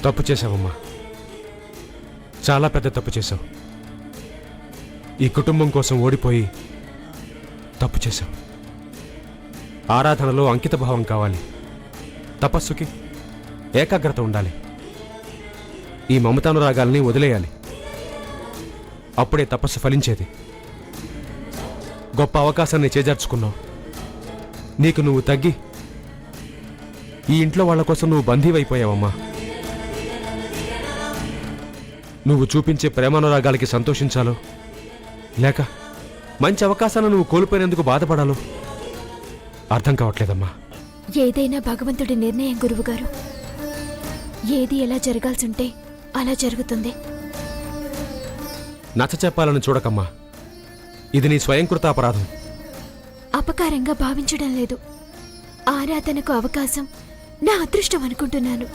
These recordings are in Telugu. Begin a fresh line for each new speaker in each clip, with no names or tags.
తప్పు చేశావమ్మా, చాలా పెద్ద తప్పు చేశావు. ఈ కుటుంబం కోసం ఓడిపోయి తప్పు చేశావు. ఆరాధనలో అంకిత భావం కావాలి, తపస్సుకి ఏకాగ్రత ఉండాలి. ఈ మమతానురాగాల్ని వదిలేయాలి. అప్పుడే తపస్సు ఫలించేది. గొప్ప అవకాశాన్ని చేజార్చుకున్నావు. నీకు నువ్వు తగ్గి ఈ ఇంట్లో వాళ్ళ కోసం నువ్వు బందీవైపోయావమ్మా. నువ్వు చూపించే ప్రేమానురాగాలకి సంతోషించాలో లేక మంచి అవకాశాలను నువ్వు కోల్పోయినందుకు బాధపడాలో అర్థం కావట్లేదమ్మా.
ఏదైనా భగవంతుడి నిర్ణయం గురువుగారు. ఏది ఎలా జరగాల్సింటే అలా జరుగుతుంది.
నచ్చ చెప్పాలని చూడకమ్మా. ఇది నీ స్వయంకృత అపరాధం.
అపకారంగా భావించడం లేదు. ఆరాధనకు అవకాశం నా అదృష్టం అనుకుంటున్నాను.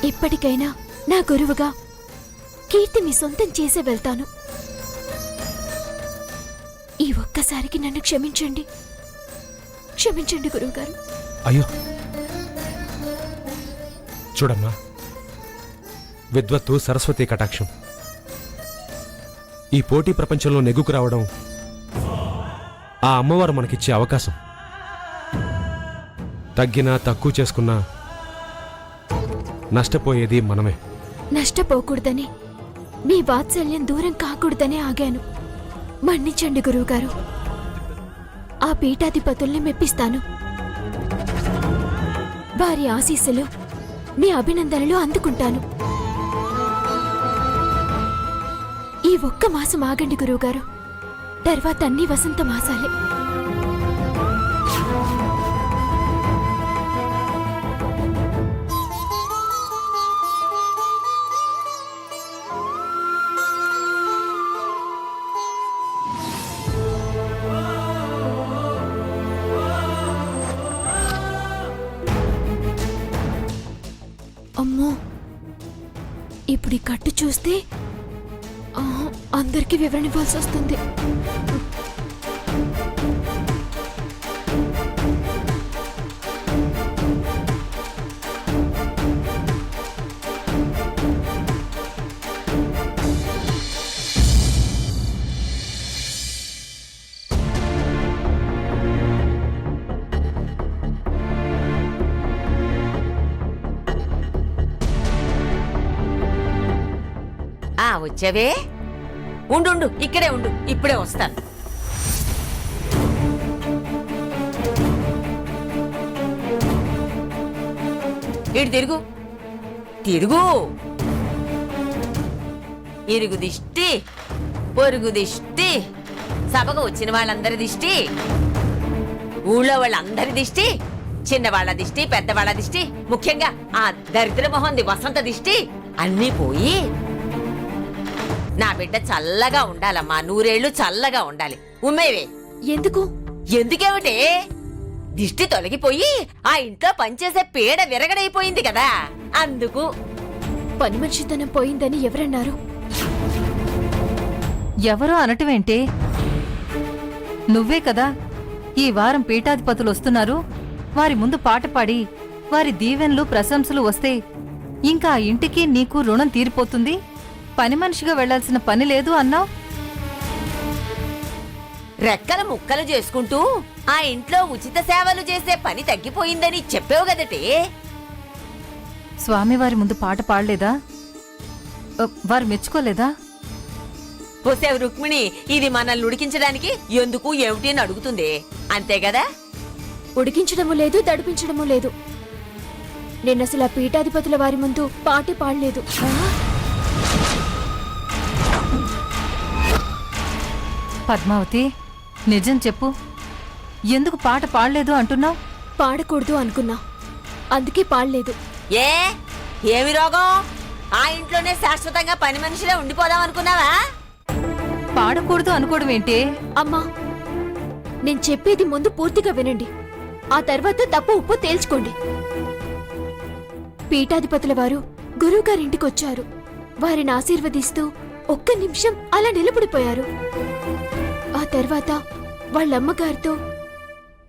ఇప్పటికైనా నా గురువుగా కీర్తి మీ సొంతం చేసే వెళ్తాను. ఈ ఒక్కసారికి నన్ను క్షమించండి, క్షమించండి గురువుగారు.
అయ్యో చూడమ్మా, విద్వత్తు సరస్వతి కటాక్షం. ఈ పోటీ ప్రపంచంలో నెగ్గుకు రావడం ఆ అమ్మవారు మనకిచ్చే అవకాశం. తగ్గినా తక్కువ చేసుకున్నా నష్టపోయేది మనమే.
నష్టపోకూడదని, మీ వాత్సల్యం దూరం కాకూడదని ఆగాను. మన్నించండి గురువుగారు. ఆ పీఠాధిపతుల్ని మెప్పిస్తాను. వారి ఆశీస్సులు, మీ అభినందనలు అందుకుంటాను. ఈ ఒక్క మాసం ఆగండి గురువుగారు. తర్వాత అన్ని వసంత మాసాలే. అమ్మో, ఇప్పుడు ఈ కట్టు చూస్తే అందరికీ వివరణ ఇవ్వాల్సి వస్తుంది.
వచ్చావే? ఉండు, ఇక్కడే ఉండు, ఇప్పుడే వస్తాను. ఇటు తిరుగు, తిరుగు. ఇరుగు దిష్టి, పొరుగు దిష్టి, సభకు వచ్చిన వాళ్ళందరి దిష్టి, ఊళ్ళో వాళ్ళందరి దిష్టి, చిన్నవాళ్ల దిష్టి, పెద్దవాళ్ల దిష్టి, ముఖ్యంగా ఆ దరిద్ర మొహంది వసంత దిష్టి అన్నీ పోయి నా బిడ్డ చల్లగా ఉండాలమ్మా. 100 ఏళ్లు చల్లగా ఉండాలి. ఉమ్మేవే.
ఎందుకు?
ఎందుకేమిటే? దిష్టి తొలగిపోయి ఆ ఇంట్లో పనిచేసే పీడ విరగడైపోయింది కదా, అందుకు.
పని మనిషితనం పోయిందని ఎవరన్నారు?
ఎవరో అనటమేంటే? నువ్వే కదా ఈ వారం పీఠాధిపతులు వస్తున్నారు, వారి ముందు పాట పాడి వారి దీవెన్లు ప్రశంసలు వస్తే ఇంకా ఆ ఇంటికి నీకు రుణం తీరిపోతుంది, పని మనిషిగా వెళ్లాల్సిన పని లేదు అన్నావు.
రెక్కల ముక్కలు చేసుకుంటూ ఆ ఇంట్లో ఉచిత సేవలు చేసే పని తగ్గిపోయిందని చెప్పావు కదటే.
స్వామివారి ముందు పాట పాడలేదా? వారు మెచ్చుకోలేదా?
పోసేవు రుక్మిణి, ఇది మనల్ని ఉడికించడానికి ఎందుకు ఏమిటి అని అడుగుతుంది, అంతే కదా?
ఉడికించడము లేదు, దడిపించడము లేదు. నేనసలు ఆ పీఠాధిపతుల వారి ముందు పాటే పాడలేదు.
పద్మావతి, నిజం చెప్పు, ఎందుకు పాట పాడలేదు అంటున్నావు?
పాడకూడదు అనుకున్నా, అందుకే పాడలేదు.
ఏమి రోగం? ఆ ఇంట్లోనే శాశ్వతంగా పని మనిషిలో ఉండిపోదాం అనుకున్నావా?
పాడకూడదు అనుకోవడం ఏంటి?
అమ్మా, నేను చెప్పేది ముందు పూర్తిగా వినండి, ఆ తర్వాత తప్పు ఉప్పు తేల్చుకోండి. పీఠాధిపతుల వారు గురువుగారింటికొచ్చారు. వారిని ఆశీర్వదిస్తూ ఒక్క నిమిషం అలా నిలబడిపోయారు. ఆ తర్వాత వాళ్ళమ్మగారితో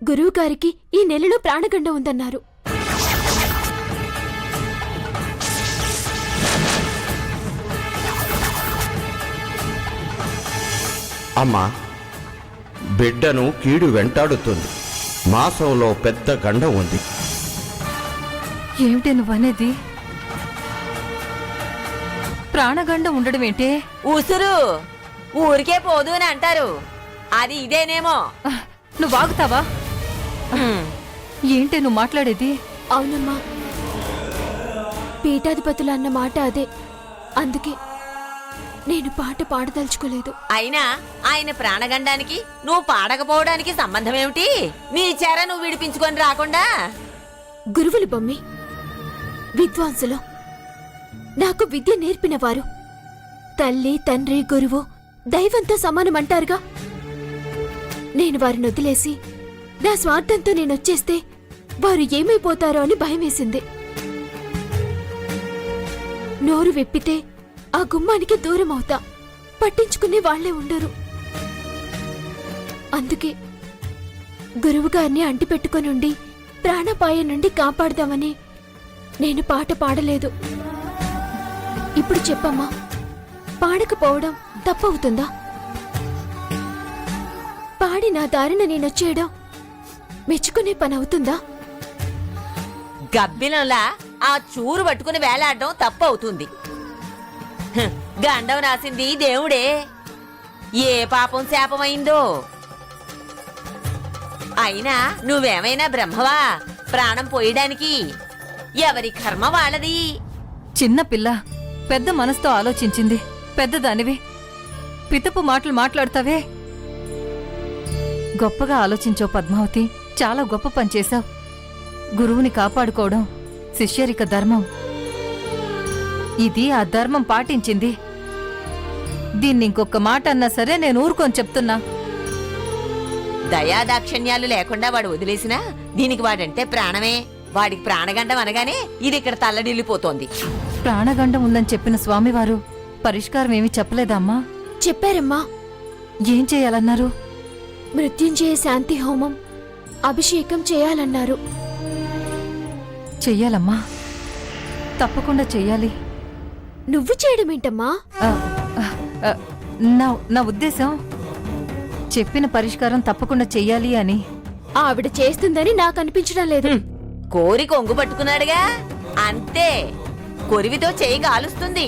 గురువుగారికి ఈ నెలలో ప్రాణగండ ఉందన్నారు.
అమ్మా, బిడ్డను కీడు వెంటాడుతుంది. మాసంలో పెద్ద గండం ఉంది.
ఏమిటి నువ్వనేది? ప్రాణగండం ఉండడం ఏంటే?
ఉసురు ఊరికే పోదు అని అంటారు, అది ఇదేనేమో.
నువ్వు ఆగుతావా? ఏంటే నువ్వు మాట్లాడేది?
అవునమ్మా, పీఠాధిపతులు అన్న మాట అదే. అందుకే నేను పాట పాడదలుచుకోలేదు.
అయినా ఆయన ప్రాణగండానికి నువ్వు పాడకపోవడానికి సంబంధం ఏమిటి? నీ చెర నువ్వు విడిపించుకొని రాకుండా.
గురువులు బొమ్మి, విద్వాంసులు, నాకు విద్య నేర్పినవారు. తల్లి, తండ్రి, గురువు, దైవంతో సమానమంటారుగా. నేను వారిని వదిలేసి నా స్వార్థంతో నేనొచ్చేస్తే వారు ఏమైపోతారో అని భయమేసింది. నోరు విప్పితే ఆ గుమ్మానికి దూరం అవుతా, పట్టించుకునే వాళ్లే ఉండరు. అందుకే గురువుగారిని అంటిపెట్టుకొనుండి ప్రాణాపాయం నుండి కాపాడదామని నేను పాట పాడలేదు. ఇప్పుడు చెప్పమ్మా, పాడకపోవడం తప్పవుతుందా? పాడి నా దారిన నేనొచ్చేయడం మెచ్చుకునే పని అవుతుందా?
గబ్బిలంలా ఆ చూరు పట్టుకుని వేలాడడం తప్పు అవుతుంది. గండం రాసింది దేవుడే, ఏ పాపం శాపమైందో. అయినా నువ్వేమైనా బ్రహ్మవా ప్రాణం పోయడానికి? ఎవరి కర్మ వాళ్ళది.
చిన్న పిల్ల పెద్ద మనసుతో ఆలోచించింది. పెద్దదానివి పితపు మాటలు మాట్లాడతావే? గొప్పగా ఆలోచించావు పద్మావతి, చాలా గొప్ప పని చేశావు. గురువుని కాపాడుకోవడం శిష్యరిక ధర్మం. ఇది ఆ ధర్మం పాటించింది. దీన్ని ఇంకొక మాట అన్నా సరే నేను ఊరుకొని చెప్తున్నా.
దయాదాక్షిణ్యాలు లేకుండా వాడు వదిలేసినా దీనికి వాడంటే ప్రాణమే. వాడికి ప్రాణగండం అనగానే ఇది ఇక్కడ తల్లడిల్లిపోతోంది.
ప్రాణగండం ఉందని చెప్పిన స్వామివారు పరిష్కారం ఏమీ చెప్పలేదమ్మా?
చెప్పారమ్మా.
ఏం చేయాలన్నారు?
మృత్యుంజయ శాంతి హోమం, అభిషేకం చేయాలన్నారు.
చెయ్యాలమ్మా, తప్పకుండా చెయ్యాలి.
నువ్వు చేయడమేంటమ్మా?
ఆ, ఆ, ఆ, నా ఉద్దేశం చెప్పిన పరిష్కారం తప్పకుండా చెయ్యాలి అని.
ఆవిడ చేస్తుందని నాకు అనిపించడం లేదు.
కోరి కొంగు పట్టుకున్నాడుగా, అంతే. కొరివితో చేయి కాలుస్తుంది.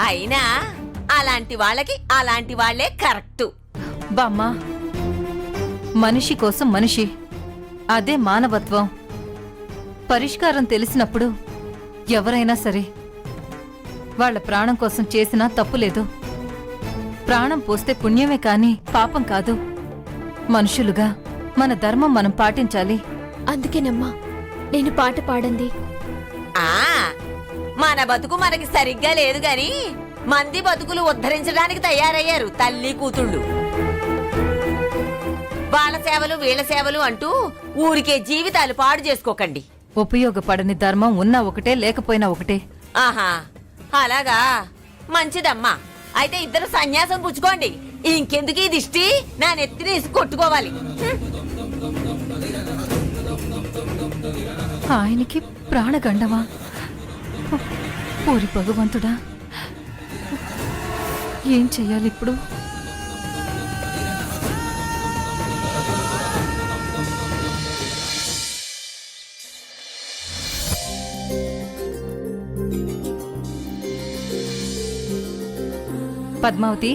అయినా అలాంటి వాళ్ళకి అలాంటి వాళ్లే కరెక్టు.
బామ్మా, మనిషి కోసం మనిషి, అదే మానవత్వం. పరిష్కారం తెలిసినప్పుడు ఎవరైనా సరే వాళ్ళ ప్రాణం కోసం చేసినా తప్పులేదు. ప్రాణం పోస్తే పుణ్యమే కాని పాపం కాదు. మనుషులుగా మన ధర్మం మనం పాటించాలి.
అందుకేనమ్మా నేను పాట పాడంది.
ఆ మన బతుకు మనకి సరిగ్గా లేదు గాని మంది బతుకులు ఉద్ధరించడానికి తయారయ్యారు తల్లి కూతుళ్ళు. వాళ్ళ సేవలు వీళ్ళ సేవలు అంటూ ఊరికే జీవితాలు పాడు చేసుకోకండి.
ఉపయోగపడని ధర్మం ఉన్నా ఒకటే, లేకపోయినా ఒకటే.
ఆహా, అలాగా, మంచిదమ్మా. అయితే ఇద్దరు సన్యాసం పుచ్చుకోండి. ఇంకెందుకు ఈ దిష్టి నా నెత్తిని కొట్టుకోవాలి.
ఆయనకి ప్రాణగండమా? పూరి భగవంతుడా, ఏం చెయ్యాలి ఇప్పుడు? పద్మావతి,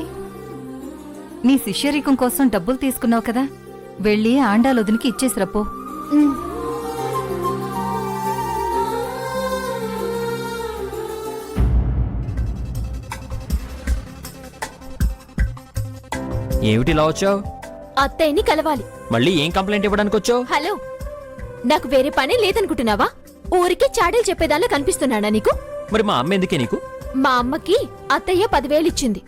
నీ శిష్యరికం కోసం డబ్బులు తీసుకున్నావు కదా, వెళ్ళి ఆండాలొదినికి ఇచ్చేసిరపో.
ఏమిటిలా వచ్చావు?
అత్తయ్యని కలవాలి.
మళ్ళీ ఏం కంప్లైంట్ ఇవ్వడానికి వచ్చావు?
హలో, నాకు వేరే పని లేదనుకుంటున్నావా? ఊరికే చాడీలు చెప్పేదానిలా కనిపిస్తున్నానా నీకు?
మరి మా అమ్మ ఎందుకే నీకు?
మా అమ్మకి అత్తయ్య 10,000 ఇచ్చింది,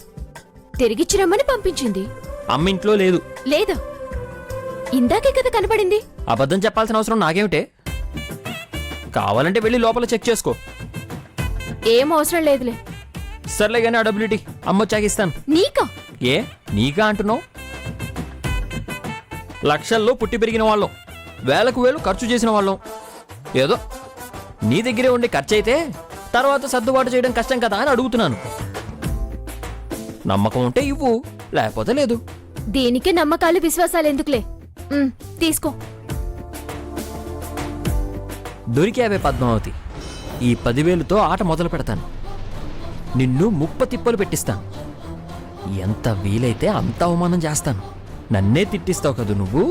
తిరిగిచ్చిరమ్మని పంపించింది.
అమ్మ ఇంట్లో లేదు.
లేదా? ఇందాకే కదా కనపడింది.
అబద్ధం చెప్పాల్సిన అవసరం నాకేమిటే? కావాలంటే వెళ్ళి లోపల చెక్ చేసుకో.
ఏం అవసరం లేదులే.
సర్లే గానీ ఆ డబ్బులిటీ, అమ్మ వచ్చాకిస్తాను.
నీకా?
ఏ నీకా అంటున్నావు? లక్షల్లో పుట్టి పెరిగిన వాళ్ళం, వేలకు వేలు ఖర్చు చేసిన వాళ్ళం. ఏదో నీ దగ్గరే ఉండే ఖర్చు అయితే తర్వాత సర్దుబాటు చేయడం కష్టం కదా అని అడుగుతున్నాను. నమ్మకం ఉంటే ఇవ్వు, లేకపోతే లేదు.
దీనికి నమ్మకాలు విశ్వాసాలు ఎందుకులే. తీసుకో.
దొరికావే పద్మావతి. ఈ 10,000తో ఆట మొదలు పెడతాను. నిన్ను ముప్పతిప్పలు పెట్టిస్తాను. ఎంత వీలైతే అంత అవమానం చేస్తాను. నన్నే తిట్టిస్తావు కదూ నువ్వు.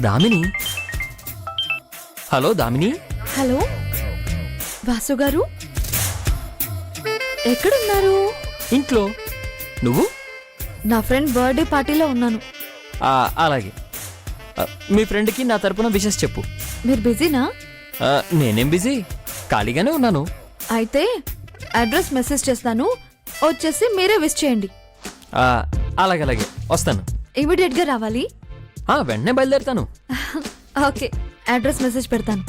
దామిని. హలో దామిని.
హలో వాసు గారు, ఎక్కడున్నారు?
ఇంట్లో. నువ్వు?
నా ఫ్రెండ్ బర్త్డే పార్టీలో ఉన్నాను.
అలాగే. మీ ఫ్రెండ్కి నా తరపున విషెస్ చెప్పు.
మీరు బిజీనా?
నేనేం బిజీ, ఖాళీగానే ఉన్నాను.
అయితే అడ్రస్ మెసేజ్ చేస్తాను, వచ్చేసి మీరే విష్ చేయండి.
అలాగే వస్తాను.
ఇమీడియట్ గా రావాలి.
వెంటనే బయలుదేరుతాను.
ఓకే, అడ్రస్ మెసేజ్ పెడతాను.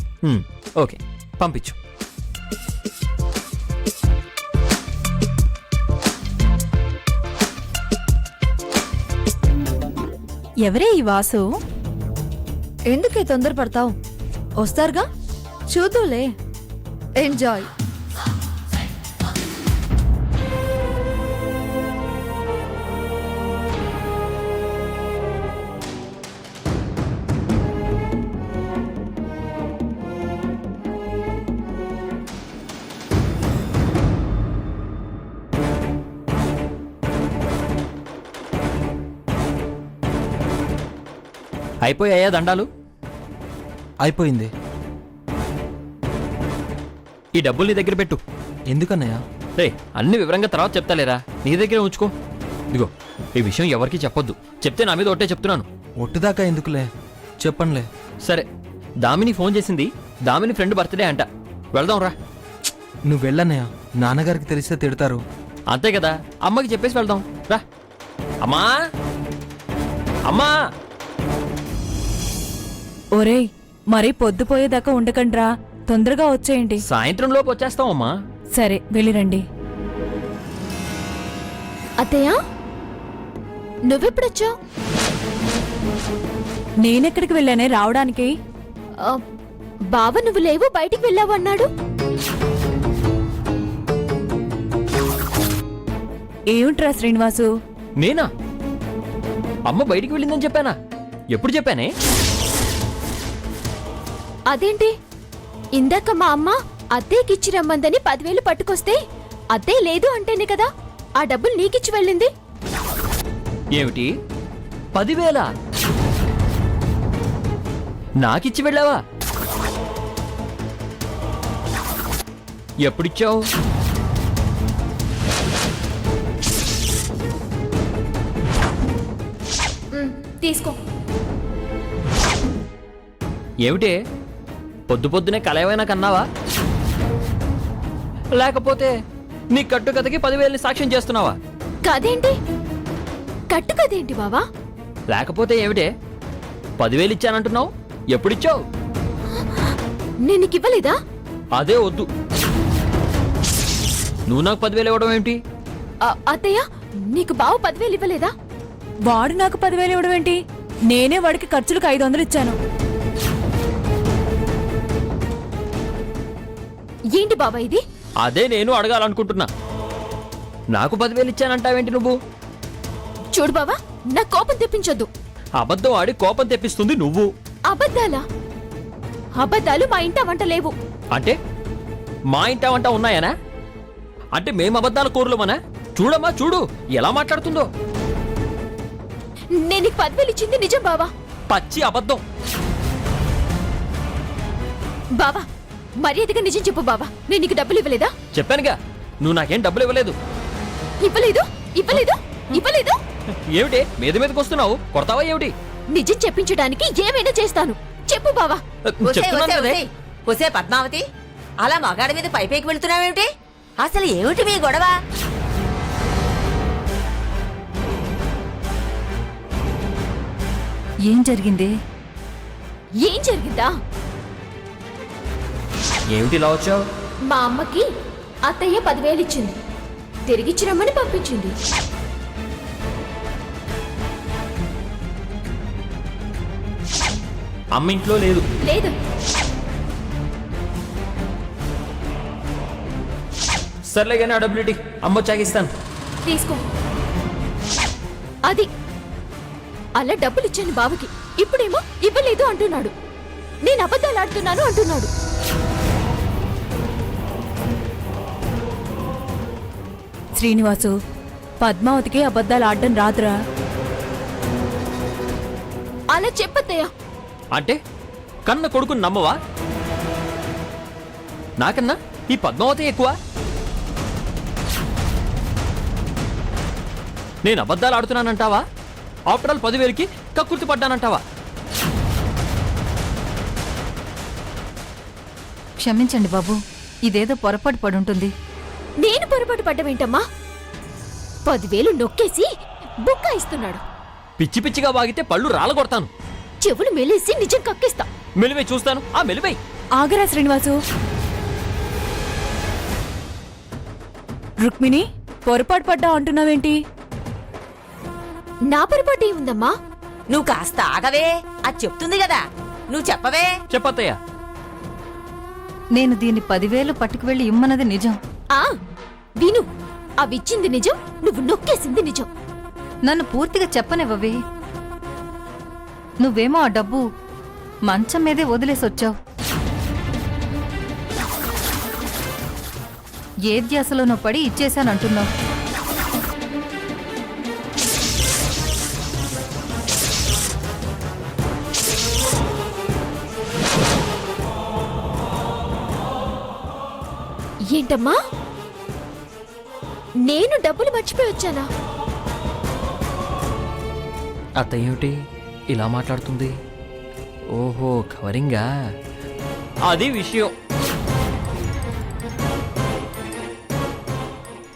ఓకే, పంపించు.
ఎవరే ఈ వాసు?
ఎందుకే తొందరపడతావు? వస్తారుగా, చూద్దులే. ఎంజాయ్.
అయిపోయాయా దండాలు?
అయిపోయింది.
ఈ డబ్బులు నీ దగ్గర పెట్టు.
ఎందుకన్నయ్య?
రే, అన్ని వివరంగా తర్వాత చెప్తాలేరా, నీ దగ్గరే ఉంచుకో. ఇదిగో, ఈ విషయం ఎవరికీ చెప్పొద్దు. చెప్తే నా మీద ఒట్టే చెప్తున్నాను.
ఒట్టుదాకా ఎందుకులే, చెప్పనులే.
సరే, దామిని ఫోన్ చేసింది. దామిని ఫ్రెండ్ బర్త్డే అంట. వెళ్దాం రా.
నువ్వు వెళ్ళన్నయ్య, నాన్నగారికి తెలిస్తే తిడతారు.
అంతే కదా, అమ్మకి చెప్పేసి వెళ్దాం రా. అమ్మా, అమ్మా.
ఒరేయ్, మరీ పొద్దుపోయేదాకా ఉండకండ్రా, తొందరగా వచ్చేయండి.
సాయంత్రం లోపు వచ్చేస్తామమ్మా.
సరే, వెళ్ళిరండి.
అత్తయ్య, నువ్వెప్పుడొచ్చావు?
నేనెక్కడికి వెళ్ళానే రావడానికి?
బావ నువ్వు లేవు, బయటికి వెళ్ళావు అన్నాడు.
ఏమిట్రా శ్రీనివాసు?
నేనా? అమ్మ బయటికి వెళ్ళిందని చెప్పానా? ఎప్పుడు చెప్పానే?
అదేంటి, ఇందాక మా అమ్మ అత్తయ్యకిచ్చి రమ్మందని 10,000 పట్టుకొస్తే అత్తయ్య లేదు అంటేనే కదా ఆ డబ్బులు నీకిచ్చి వెళ్ళింది.
ఏమిటి, 10,000 నాకిచ్చి వెళ్ళావా? ఎప్పుడిచ్చావు?
తీసుకో.
ఏమిటే, పొద్దు పొద్దునే కలయమైనా కన్నావా? లేకపోతే నీ కట్టుకథకి 10,000ని సాక్ష్యం చేస్తున్నావా?
కదేంటి? కట్టు కదేంటి బావా?
లేకపోతే ఏమిటే, 10,000 ఇచ్చానంటున్నావు? ఎప్పుడిచ్చావు?
నేను నీకు ఇవ్వలేదా?
అదే వద్దు. నువ్వు నాకు 10,000 ఇవ్వడం ఏమిటి?
అత్తయ్య, నీకు బావ 10,000 ఇవ్వలేదా?
వాడు నాకు 10,000 ఇవ్వడం ఏంటి? నేనే వాడికి ఖర్చులకు 500 ఇచ్చాను.
ఏంటి బాబా ఇది?
అదే నేను అడగాలనుకుంటున్నా. నాకు 10,000 ఇచ్చానంటావేంటి నువ్వు?
చూడు బావా, నా కోపం తెప్పించొద్దు.
అబద్ధం ఆడి కోపం తెప్పిస్తుంది నువ్వు.
అబద్ధాలా? అబద్ధాలు మా ఇంట వంట లేవు.
అంటే మా ఇంట వంట ఉన్నాయనా? అంటే మేము అబద్ధాల కూరలమనా? చూడమ్మా, చూడు ఎలా మాట్లాడుతుందో.
నేను నీకు 10,000 ఇచ్చింది నిజం బావా.
పచ్చి అబద్ధం.
బావా, మర్యాదగా నిజం చెప్పు బావా. నేను నీకు డబ్బులు ఇవ్వలేదా?
చెప్పానుగా, నువ్వు నాకేం డబ్బులు ఇవ్వలేదు.
ఇవ్వలేదు, ఇవ్వలేదు, ఇవ్వలేదు.
ఏమిటి మీద మీదకి వస్తున్నావు? కొడతావా ఏమిటి?
నిజం చెప్పించడానికి ఏమైనా చేస్తాను. చెప్పు బావా.
ఒసే,
చెప్తున్నాను
ఒసే,
కదే.
ఒసే. ఒసే పద్మావతి, అలా మగాడి మీద పైపైకి వెళ్తున్నావేమిటి? అసలు ఏమిటి మీ గొడవ?
ఏం జరిగింది?
ఏం జరిగిందా?
ఏమిటి ఇలా వచ్చావు?
మా అమ్మకి అత్తయ్య 10,000 ఇచ్చింది, తిరిగిచ్చిరమ్మని పంపించింది.
అమ్మ ఇంట్లో లేదు.
లేదు.
సర్లే కానీ ఆ డబ్బులిటి, అమ్మ చాకిస్తాను.
తీసుకో. అది అలా డబ్బులు ఇచ్చాను బావకి, ఇప్పుడేమో ఇవ్వలేదు అంటున్నాడు. నేను అబద్ధాలు ఆడుతున్నాను అంటున్నాడు.
శ్రీనివాసు, పద్మావతికి అబద్ధాలు ఆడడం రాదురా.
అలా చెప్పత్తయ్యా.
అంటే కన్న కొడుకుని నమ్మవా? నాకన్నా ఈ పద్మావతి ఎక్కువ. నేను అబద్ధాలు ఆడుతున్నానంటావా? ఆఫ్టర్ ఆల్ 10,000కి కక్కుర్తి పడ్డానంటావా?
క్షమించండి బాబు, ఇదేదో పొరపాటు పడుంటుంది.
నేను పొరపాటు పడ్డమేంటమ్మా? 10,000 నొక్కేసి బుక్క ఇస్తున్నాడు.
పిచ్చి పిచ్చిగా వాగితే పళ్ళు రాలగొడతాను.
చెవులు మెలేసి నిజం కక్కిస్తా.
మెలివై చూస్తాను. ఆ మెలివై.
ఆగరా శ్రీనివాసు. రుక్మిణి, పొరపాటు పడ్డా అంటున్నావేంటి?
నా పొరపాటు ఏముందమ్మా?
నువ్వు కాస్త ఆగవే, అది చెప్తుంది కదా, నువ్వు చెప్పవే.
చెప్పత్తయ్యా.
నేను దీన్ని 10,000 పట్టుకువెళ్ళి ఇమ్మన్నది నిజం.
ఆ విను, అవిచ్చింది నిజం, నువ్వు నొక్కేసింది నిజం.
నన్ను పూర్తిగా చెప్పనివ్వవే. నువ్వేమో ఆ డబ్బు మంచం మీదే వదిలేసొచ్చావు. ఏ ధ్యాసలోనో పడి ఇచ్చేశానంటున్నావు.
ఏంటమ్మా, నేను డబ్బులు మర్చిపోయి వచ్చానా?
అత్తయ్య ఏమిటి ఇలా మాట్లాడుతుంది? ఓహో, కవరింగా. అది విషయం.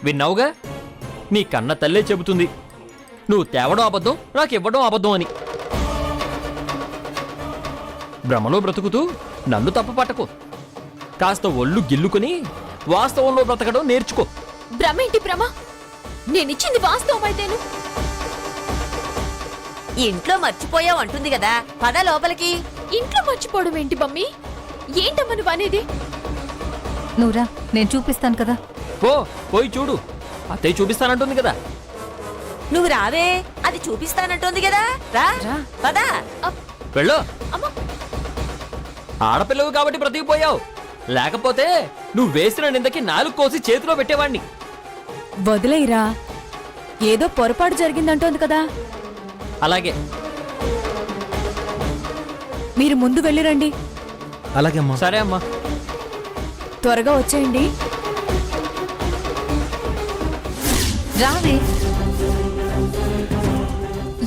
విన్నావుగా, నీ కన్న తల్లే చెబుతుంది నువ్వు తేవడం అబద్ధం, నాకు ఇవ్వడం అబద్ధం అని. భ్రమలో బ్రతుకుతూ నన్ను తప్పు పట్టకు. కాస్త ఒళ్ళు గిల్లుకుని వాస్తవంలో బ్రతకడం నేర్చుకో.
భ్రమేంటి భ్రమ? నేనిచ్చింది వాస్తవం అయితేను.
ఇంట్లో మర్చిపోయావు అంటుంది కదా, పద లోపలికి.
ఇంట్లో మర్చిపోవడం ఏంటి మమ్మీ? ఏంటమ్మా నువ్వు అనేది?
నువ్వురా, నేను చూపిస్తాను కదా.
పోయి చూడు, అత్తయ్య చూపిస్తానంటుంది కదా.
నువ్వు రావే, అది చూపిస్తానంటుంది కదా. రా
రా.
పద.
వెళ్ళు.
అమ్మా,
ఆడపిల్లవు కాబట్టి బ్రతికిపోయావు, లేకపోతే నువ్వు వేసిన నిందకి 4 కోసి చేతిలో పెట్టేవాణ్ణి.
వదిలేయిరా, ఏదో పొరపాటు జరిగిందంటోంది కదా.
అలాగే.
మీరు ముందు వెళ్ళిరండి.
అలాగే అమ్మా.
సరే అమ్మా.
త్వరగా వచ్చేయండి.
రావే.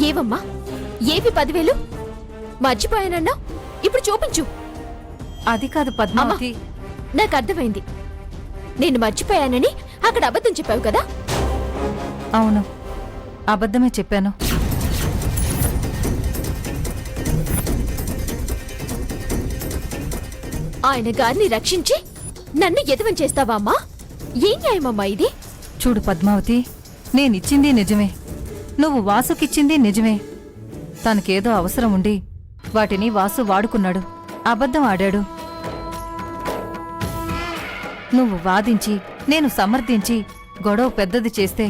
ఏవమ్మా, ఏవి 10,000? మర్చిపోయానన్నా, ఇప్పుడు చూపించు.
అది కాదు పద్మావతి.
నాకు అర్థమైంది, నేను మర్చిపోయానని అక్కడ అబద్ధం చెప్పావు కదా.
అవును, అబద్ధమే చెప్పాను.
ఆయన గారిని రక్షించి నన్ను ఎదవం చేస్తావా అమ్మా? ఏం న్యాయమమ్మా ఇది?
చూడు పద్మావతి, నేనిచ్చింది నిజమే, నువ్వు వాసుకిచ్చింది నిజమే. తనకేదో అవసరం ఉండి వాటిని వాసు వాడుకున్నాడు, అబద్ధం ఆడాడు. నువ్వు వాదించి నేను సమర్థించి గొడవ పెద్దది చేస్తే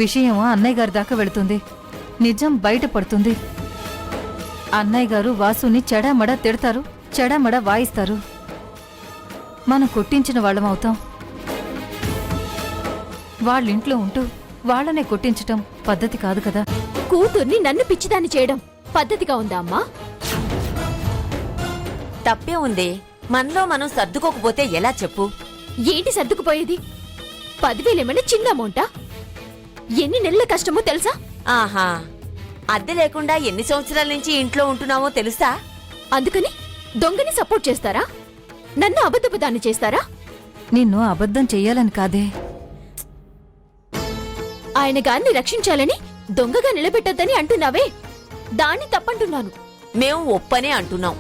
విషయం అన్నయ్య గారి దాకా వెళుతుంది, నిజం బయటపడుతుంది. అన్నయ్య గారు వాసుని చెడామడా తిడతారు, చెడామడా వాయిస్తారు. మనం కొట్టించిన వాళ్ళమవుతాం. వాళ్ళింట్లో ఉంటూ వాళ్ళనే కొట్టించటం పద్ధతి కాదు కదా.
కూతుర్ని నన్ను పిచ్చిదాన్ని చేయడం పద్ధతిగా ఉందా అమ్మా?
తప్పే ఉంది, మనలో మనం సర్దుకోకపోతే ఎలా చెప్పు?
ఏంటి సర్దుకుపోయేది? 10,000 ఏమైనా చిన్న అమౌంటా? ఎన్ని నెలల కష్టమో తెలుసా?
ఆహా, అద్దె లేకుండా ఎన్ని సంవత్సరాల నుంచి ఇంట్లో ఉంటున్నామో తెలుసా?
అందుకని దొంగని సపోర్ట్ చేస్తారా? నన్ను అబద్ధపు దాన్ని చేస్తారా?
నిన్ను అబద్ధం చెయ్యాలని కాదే.
ఆయన గారిని రక్షించాలని దొంగగా నిలబెట్టద్దని అంటున్నావే, దాన్ని తప్పంటున్నాను.
మేము ఒప్పనే అంటున్నాం.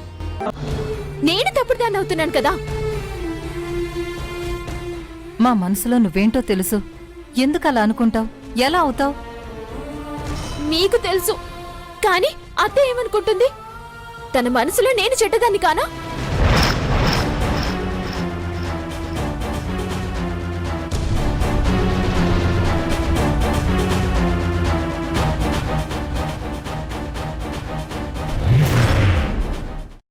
నేను తప్పుడు దాన్ని అవుతున్నాను కదా.
మా మనసులో నువ్వేంటో తెలుసు. ఎందుకు అలా అనుకుంటావు? ఎలా అవుతావు?
మీకు తెలుసు, కానీ అత్త ఏమనుకుంటుంది? తన మనసులో నేను చెడ్డదాన్ని కానా?